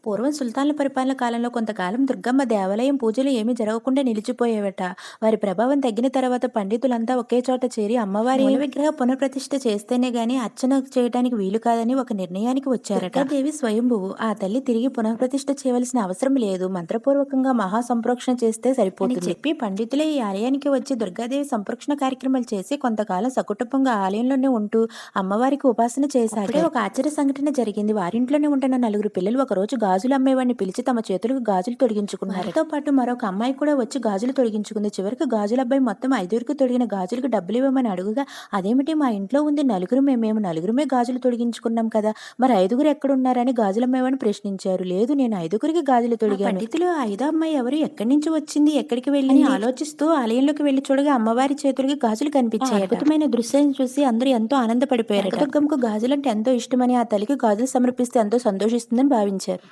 పూర్వం సుల్తాన్ల పరిపాలన కాలంలో కొంతకాలం దుర్గమ్మ దేవాలయం పూజలు ఏమీ జరగకుండా నిలిచిపోయేవట. వారి ప్రభావం తగ్గిన తర్వాత పండితులంతా ఒకే చోట చేరి అమ్మవారి మూల విగ్రహ పునఃప్రతిష్ఠ చేస్తేనే గాని అర్చన చేయడానికి వీలు కాదని ఒక నిర్ణయానికి వచ్చారట. దుర్గాదేవి స్వయంభువు, ఆ తల్లి తిరిగి పునఃప్రతిష్ఠ చేయవలసిన అవసరం లేదు, మంత్రపూర్వకంగా మహా సంప్రోక్షణ చేస్తే సరిపోతుంది చెప్పి పండితులే ఈ ఆలయానికి వచ్చి దుర్గాదేవి సంప్రోక్షణ కార్యక్రమాలు చేసి కొంతకాలం సకుటుంబంగా ఆలయంలోనే ఉంటూ అమ్మవారికి ఉపాసన చేశారు. ఒక ఆశ్చర్య సంఘటన జరిగింది. వారింట్లోనే ఉంటున్న నలుగురు పిల్లలు ఒక రోజు గాజులు అమ్మేవాడిని పిలిచి తమ చేతులకు గాజులు తొడిగించుకున్నారు. వారితో పాటు మరొక అమ్మాయి కూడా వచ్చి గాజులు తొడిగించుకుంది. చివరికి గాజుల అబ్బాయి మొత్తం 5కి తొడిగిన గాజులకు డబ్బులు ఇవ్వమని అడుగుగా, అదేమిటి, మా ఇంట్లో ఉంది నలుగురు, మేము నలుగురమే గాజులు తొడిగించుకున్నాం కదా, మరి 5గురు ఎక్కడున్నారని గాజులు అమ్మేవాడిని ప్రశ్నించారు. లేదు, నేను 5గురికి గాజులు తొడిగాను. పండితులు ఆ 5వ అమ్మాయి ఎవరు, ఎక్కడి నుంచి వచ్చింది, ఎక్కడికి వెళ్ళి ఆలోచిస్తూ ఆలయంలోకి వెళ్లి చూడగా అమ్మవారి చేతులకి గాజులు కనిపించాయి. అద్భుతమైన దృశ్యం చూసి అందరూ ఎంతో ఆనందపడిపోయారు. దుర్గమ్మకు గాజులంటే ఎంతో ఇష్టమని ఆ తల్లికి గాజులు సమర్పిస్తే ఎంతో సంతోషిస్తుందని భావించారు.